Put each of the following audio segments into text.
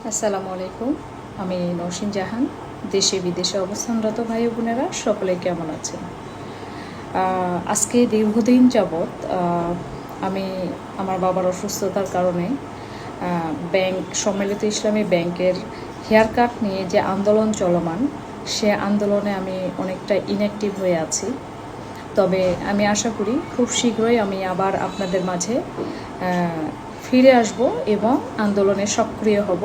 আসসালামু আলাইকুম। আমি নওশিন জাহান। দেশে বিদেশে অবস্থানরত ভাই বোনেরা সকলে কেমন আছেন? আজকে দীর্ঘদিন যাবৎ আমি আমার বাবার অসুস্থতার কারণে ব্যাংক সম্মিলিত ইসলামী ব্যাংকের হেয়ার কাট নিয়ে যে আন্দোলন চলমান, সে আন্দোলনে আমি অনেকটা ইনঅ্যাক্টিভ হয়ে আছি। তবে আমি আশা করি খুব শীঘ্রই আমি আবার আপনাদের মাঝে ফিরে আসব এবং আন্দোলনে সক্রিয় হব।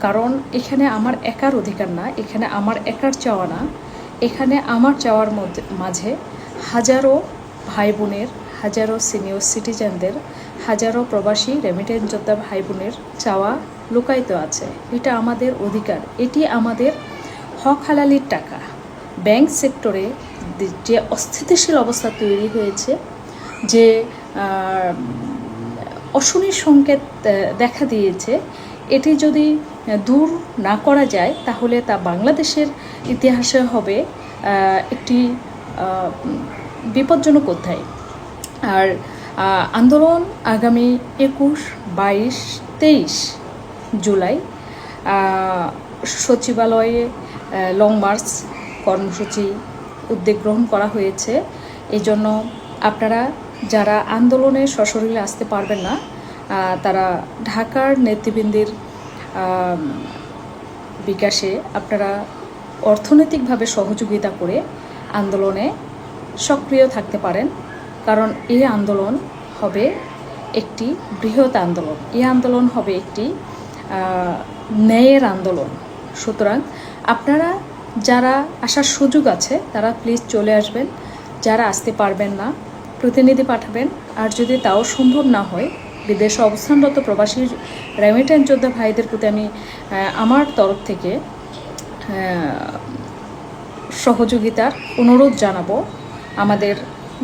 কারণ এখানে আমার একার অধিকার না, এখানে আমার একার চাওয়া না, এখানে আমার চাওয়ার মাঝে হাজারো ভাই বোনের, হাজারো সিনিয়র সিটিজেনদের, হাজারো প্রবাসী রেমিটেন্স যোদ্ধা ভাই বোনের চাওয়া লুকায়িত আছে। এটা আমাদের অধিকার, এটি আমাদের হক হালালির টাকা। ব্যাংক সেক্টরে যে অস্থিতিশীল অবস্থা তৈরি হয়েছে, যে অশনির সংকেত দেখা দিয়েছে, এটি যদি দূর না করা যায় তাহলে তা বাংলাদেশের ইতিহাসে হবে একটি বিপজ্জনক অধ্যায়। আর আন্দোলন আগামী 21, 22, 23 জুলাই সচিবালয়ে লং মার্চ কর্মসূচি উদ্যোগ গ্রহণ করা হয়েছে। এই জন্য আপনারা যারা আন্দোলনে সশরীরে আসতে পারবেন না, তারা ঢাকার নেতৃবৃন্দের বিকাশে আপনারা অর্থনৈতিকভাবে সহযোগিতা করে আন্দোলনে সক্রিয় থাকতে পারেন। কারণ এই আন্দোলন হবে একটি বৃহৎ আন্দোলন, এই আন্দোলন হবে একটি ন্যায়ের আন্দোলন। সুতরাং আপনারা যারা আসার সুযোগ আছে তারা প্লিজ চলে আসবেন। যারা আসতে পারবেন না, প্রতিনিধি পাঠাবেন। আর যদি তাও সম্ভব না হয়, বিদেশে অবস্থানরত প্রবাসী রেমিটেন্স যোদ্ধা ভাইদের প্রতি আমি আমার তরফ থেকে সহযোগিতার অনুরোধ জানাবো। আমাদের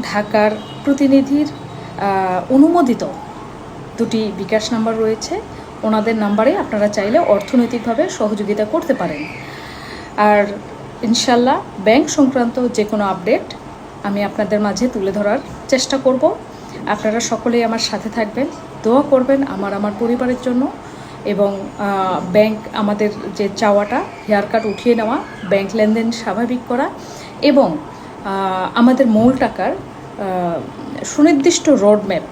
ঢাকার প্রতিনিধির অনুমোদিত 2টি বিকাশ নাম্বার রয়েছে, ওনাদের নাম্বারে আপনারা চাইলে অর্থনৈতিকভাবে সহযোগিতা করতে পারেন। আর ইনশাল্লাহ ব্যাংক সংক্রান্ত যে কোনো আপডেট আমি আপনাদের মাঝে তুলে ধরার চেষ্টা করব। আপনারা সকলেই আমার সাথে থাকবেন, দোয়া করবেন আমার পরিবারের জন্য। এবং ব্যাংক আমাদের যে চাওয়াটা, হেয়ার কাট উঠিয়ে নেওয়া, ব্যাংক লেনদেন স্বাভাবিক করা এবং আমাদের মূল টাকার সুনির্দিষ্ট রোডম্যাপ,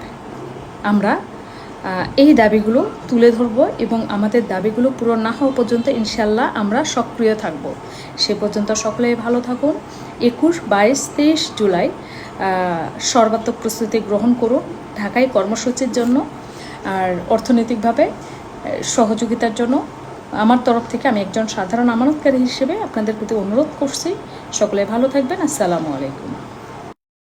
আমরা এই দাবিগুলো তুলে ধরব এবং আমাদের দাবিগুলো পূরণ না হওয়া পর্যন্ত ইনশাল্লাহ আমরা সক্রিয় থাকব। সে পর্যন্ত সকলেই ভালো থাকুন। 21, 22, 23 জুলাই সর্বাত্মক প্রস্তুতি গ্রহণ করুন ঢাকায় কর্মসূচির জন্য। আর অর্থনৈতিকভাবে সহযোগিতার জন্য আমার তরফ থেকে আমি একজন সাধারণ আমানতকারী হিসেবে আপনাদের প্রতি অনুরোধ করছি। সকলে ভালো থাকবেন। আসসালামু আলাইকুম।